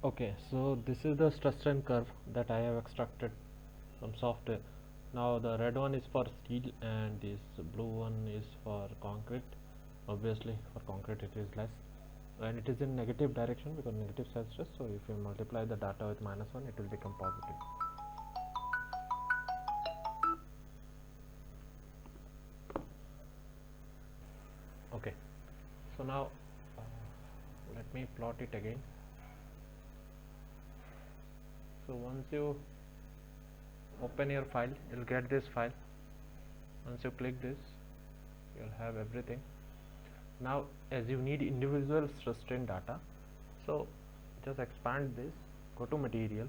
Okay, so this is the stress strain curve that I have extracted from software. Now the red one is for steel and this blue one is for concrete. Obviously for concrete it is less, and it is in negative direction because negative self stress. So if you multiply the data with -1, it will become positive. Okay, so now let me plot it again. So once you open your file, you'll get this file. Once you click this, you'll have everything. Now as you need individual stress strain data, so just expand this, go to material,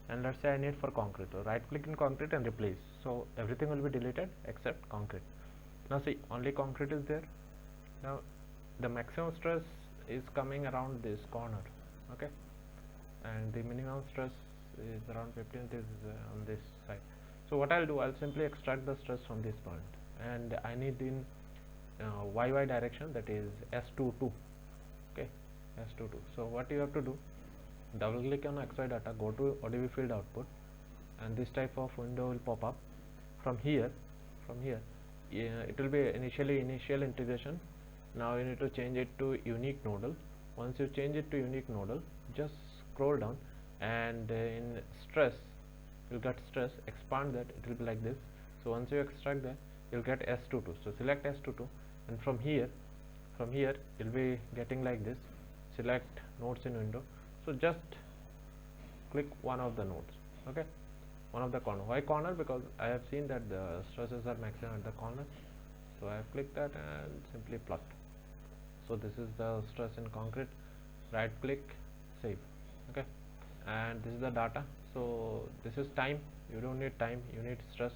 and let's say I need for concrete, so right click in concrete and replace. So everything will be deleted except concrete. Now see, only concrete is there. Now the maximum stress is coming around this corner, okay, and the minimum stress is around 15th is on this side. So what I'll do, I'll simply extract the stress from this point, and I need in YY direction, that is S22. Okay, S22. So what you have to do, double click on XY data, go to ODB field output, and this type of window will pop up. From here it will be initial integration. Now you need to change it to unique nodal. Once you change it to unique nodal, just scroll down, and in stress you'll get stress, expand that, it will be like this. So once you extract that, you'll get S22. So select S22, and from here you'll be getting like this. Select nodes in window. So just click one of the nodes, okay, one of the corner. Why corner? Because I have seen that the stresses are maximum at the corner. So I have clicked that and simply plot. So this is the stress in concrete. Right click, save, okay, and this is the data. So this is time. You don't need time, you need stress.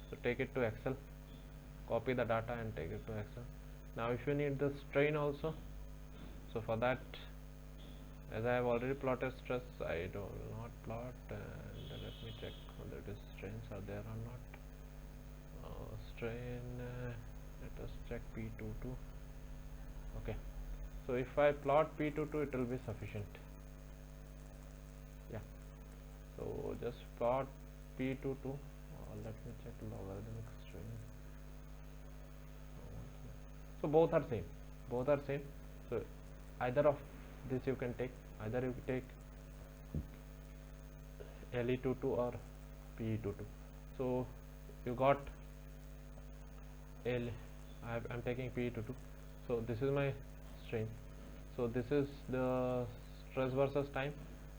So take it to Excel, copy the data and take it to Excel. Now if you need the strain also, so for that, as I have already plotted stress, I do not plot, and let me check whether the strains are there or not. Strain, let us check P22. Okay, so if I plot P22, it will be sufficient. Yeah, so just plot P22. Let me check logarithmic strain. So both are same. So either of this you can take, either you take LE22 or PE22. So you got I'm taking PE22. So this is my strain. So this is the stress versus time,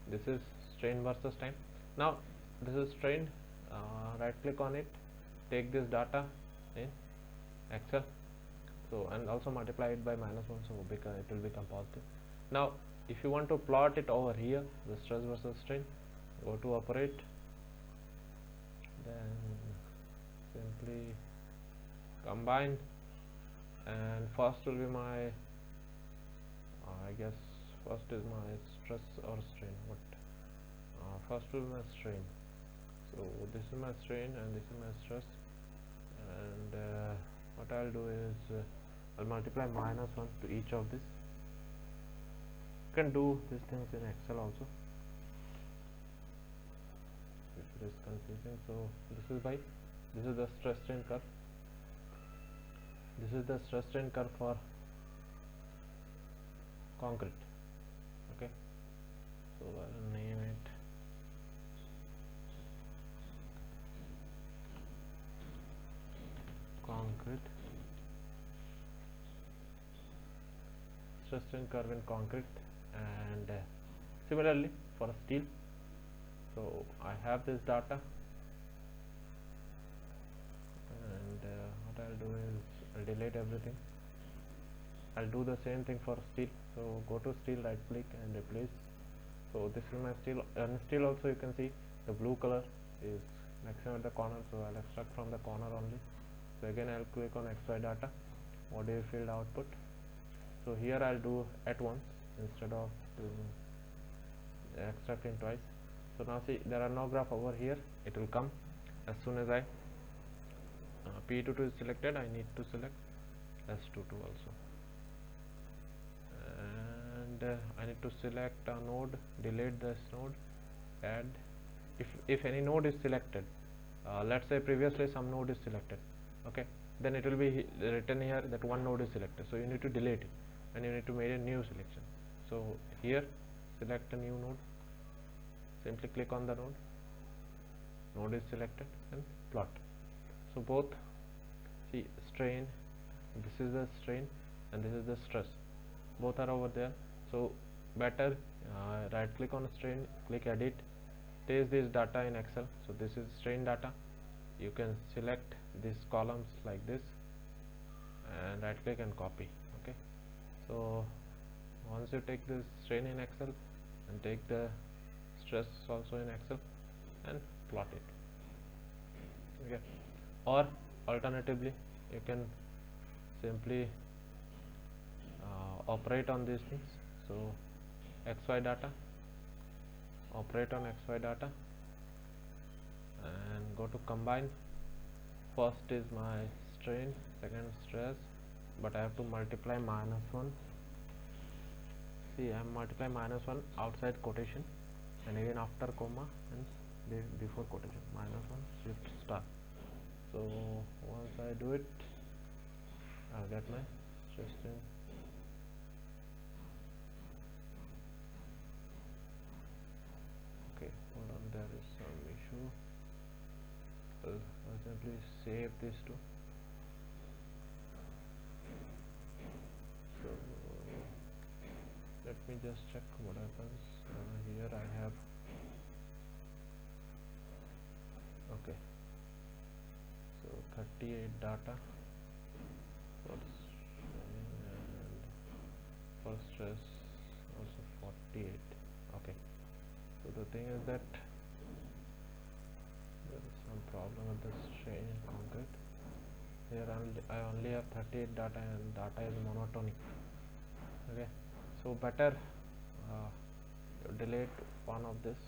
this is strain versus time. Now this is strain. Right click on it, take this data in Excel, so and also multiply it by -1, so because it will become positive. Now if you want to plot it over here, the stress versus strain, go to operate, then simply combine, and first will be my I guess first is my stress or strain. First will be my strain. So this is my strain and this is my stress, and what I'll do is I'll multiply -1 to each of this. You can do these things in Excel also if it is confusing. So this is the stress strain curve. This is the stress strain curve for concrete. Okay, so I'll name it concrete, stress strain curve in concrete, and similarly for steel. So I have this data, and what I'll do is I'll delete everything. I'll do the same thing for steel. So go to steel, right click and replace. So this is my steel, and steel also you can see the blue color is maximum at the corner, so I'll extract from the corner only. So again I'll click on XY data, ODB field output. So here I'll do at once instead of extracting twice. So now see, there are no graph over here. It will come as soon as I P22 is selected. I need to select S22 also, and and I need to select a node, delete this node, add. If any node is selected, let's say previously some node is selected, okay, then it will be written here that one node is selected, so you need to delete it and you need to make a new selection. So here select a new node, simply click on the node is selected and plot. So both, see, strain, this is the strain and this is the stress, both are over there. So better right click on strain, click edit, paste this data in Excel. So this is strain data, you can select these columns like this and right click and copy. Okay, so once you take this strain in Excel and take the stress also in Excel and plot it. Okay, or alternatively you can simply operate on these things. So XY data, operate on XY data and go to combine. First is my strain, second stress, but I have to multiply -1. See, I am multiply -1 outside quotation and again after comma and before quotation, -1 shift star. So once I do it, I'll get my stress strain. Okay, hold on, there is some issue. I'll simply save this too. So let me just check what happens. Here I have, okay, so 38 data for strain and for stress also 48. Okay, so the thing is that there is some problem with the strain in concrete. Here I only have 38 data and data is monotonic. Okay, so better delete one of this.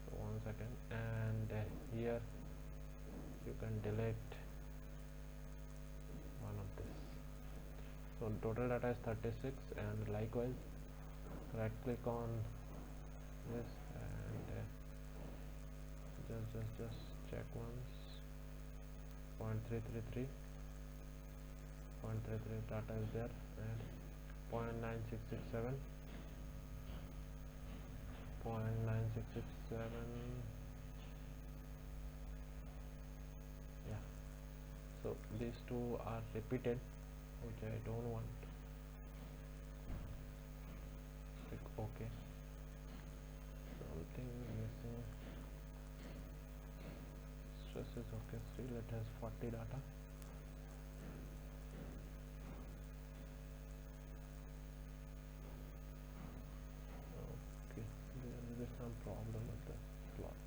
So 1 second, and here you can delete one of this. So total data is 36, and likewise right click on this and just check once. 0.333 data is there, and 0.9667 yeah. So these two are repeated, which I don't want. Click OK. Something missing. Stress is okay, still it has 40 data. Okay, there is some problem with the plot.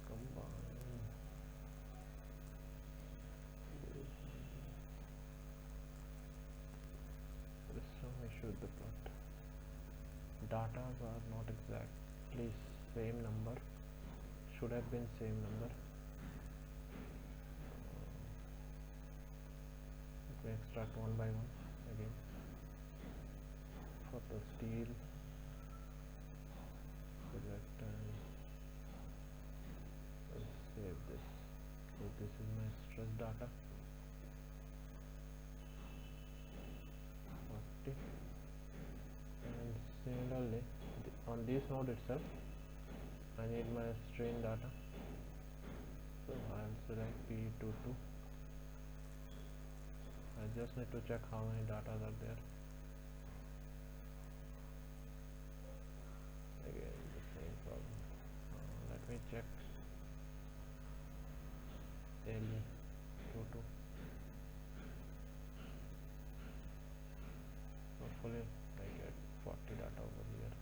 Combine. There is some issue with the plot. Data are not exactly same number. Should have been same number. Let me extract one by one again. For the steel, select and I'll save this. So this is my stress data. 40. And similarly, on this node itself, I need my strain data. So I'll select P22. I just need to check how many data are there. Again the same problem. Let me check LE22. Hopefully I get 40 data over here.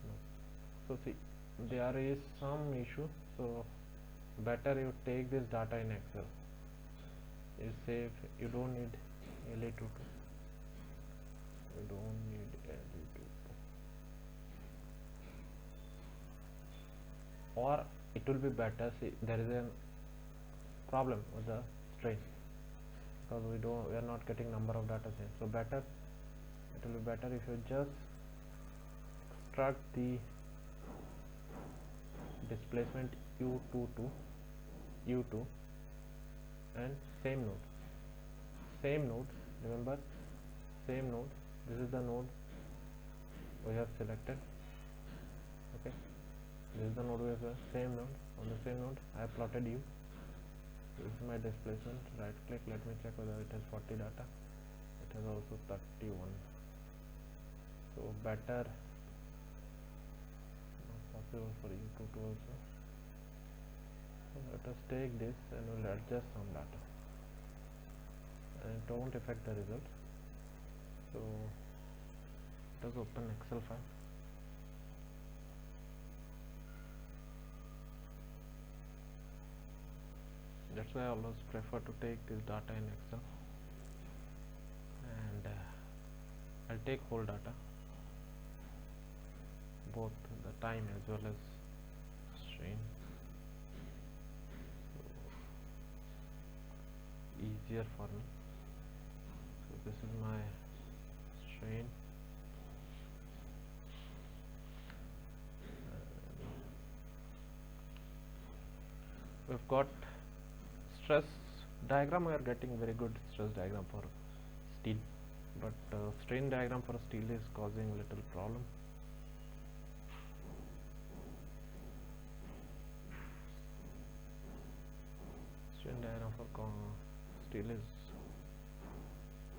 No. So see, there is some issue, so better you take this data in Excel. You save, you don't need LE22. You don't need LE22. Or it will be better, see, there is a problem with the strain. because we are not getting number of data sets. So it will be better if you just extract the displacement u2 to u2 and same node, remember, same node, this is the node we have selected. Okay, this is the node we have same node. On the same node I have plotted u. This is my displacement. Right click, let me check whether it has 40 data. It has also 31. So better, not possible for u2 to also. So let us take this and we'll adjust some data, and it won't affect the result. So let us open Excel file. That's why I always prefer to take this data in Excel, and I'll take whole data, both the time as well as strain, so easier for me. So this is my strain, we've got stress diagram. We are getting very good stress diagram for steel, but strain diagram for steel is causing little problem. Strain diagram for steel is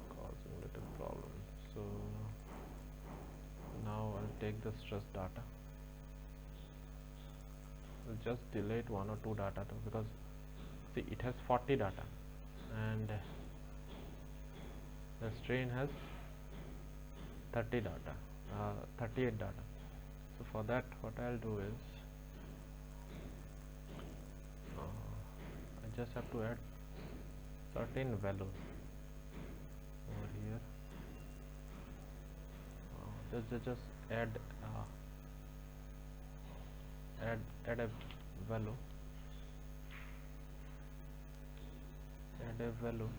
causing little problem. So now I'll take the stress data. We'll just delete one or two data because see, it has 40 data and the strain has 38 data. So for that, what I'll do is I just have to add certain values over here. Just add a value. Add a value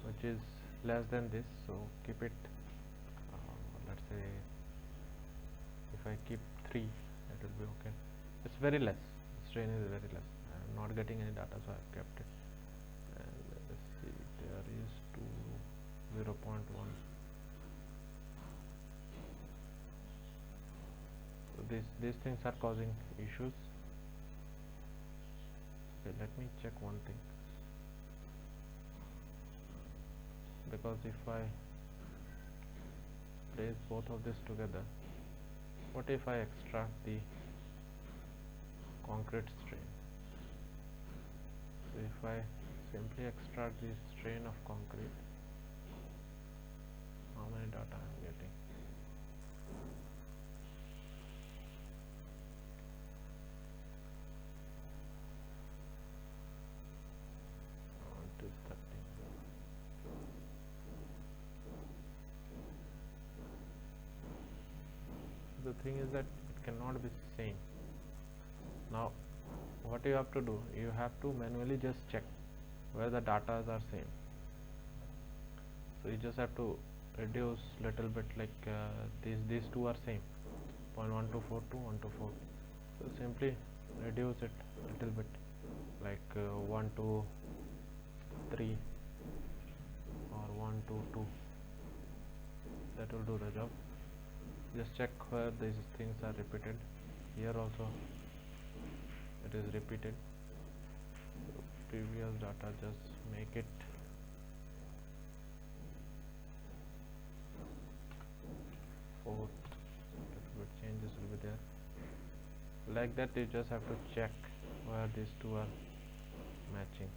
which is less than this, so keep it, let's say if I keep 3, that will be okay. It's very less, strain is very less. I'm not getting any data, so I've kept it. And let's see, there is 0.1. So these things are causing issues. Okay, let me check one thing, because if I place both of this together, what if I extract the concrete strain? So if I simply extract the strain of concrete, how many data I am getting? It is 30. The thing is that it cannot be same. Now what you have to do, you have to manually just check where the data are same. So you just have to reduce little bit, like these two are same, 0.1242, 124. So simply reduce it little bit, like 1 to 3 or 1 to 2. That will do the job. Just check where these things are repeated. Here also it is repeated. So previous data, just make it fourth. Little bit changes will be there. Like that, you just have to check where these two are matching.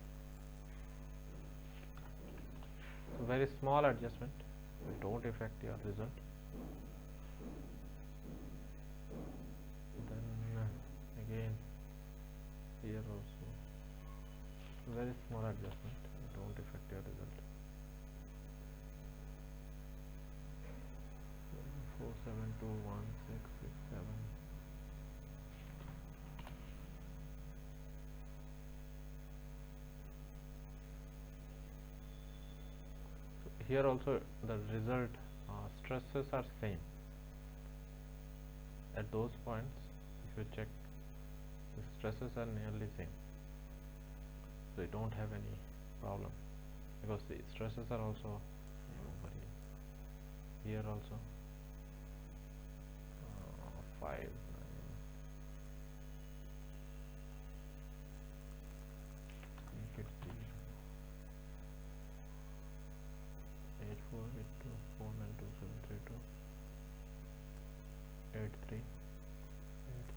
So very small adjustment, it won't affect your result. Then again here also very small adjustment, it won't affect your result. 4721667. here also the result stresses are same at those points. If you check, the stresses are nearly same, so you don't have any problem, because the stresses are also over here also 5 9 make it 8 4 8 2 4 9 2 7 3 2 8 3 8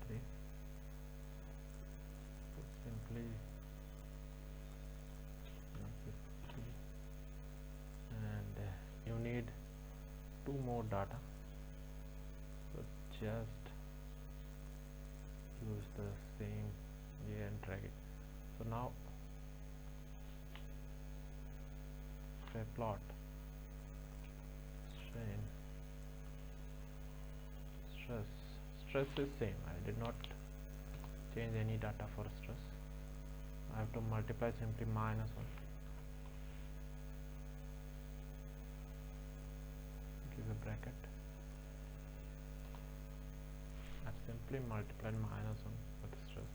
3. So simply and you need 2 more data, so just use the same way and drag it. So now if I plot strain, stress is same. I did not change any data for stress. I have to multiply simply -1. Give a bracket. I've simply multiplied -1 for the stress,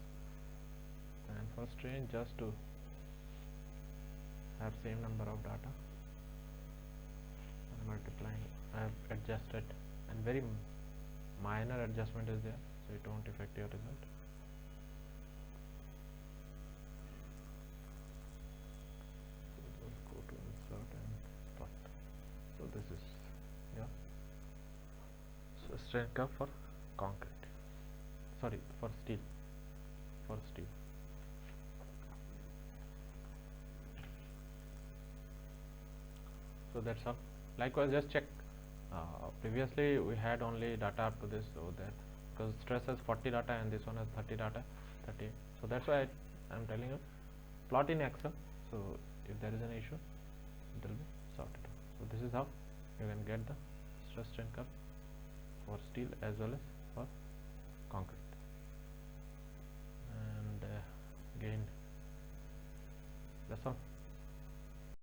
and for strain, just to have same number of data, I'm multiplying. I have adjusted, and very minor adjustment is there, so it won't affect your result. So just go to insert and plot. So this is, yeah, so strain curve for concrete, sorry, for steel. So that's all. Likewise, just check, previously we had only data up to this, so that because stress has 40 data and this one has 30 data, 30, so that's why I'm telling you plot in Excel, so if there is an issue it will be sorted out. So this is how you can get the stress strain curve for steel as well as for concrete. And again, that's all.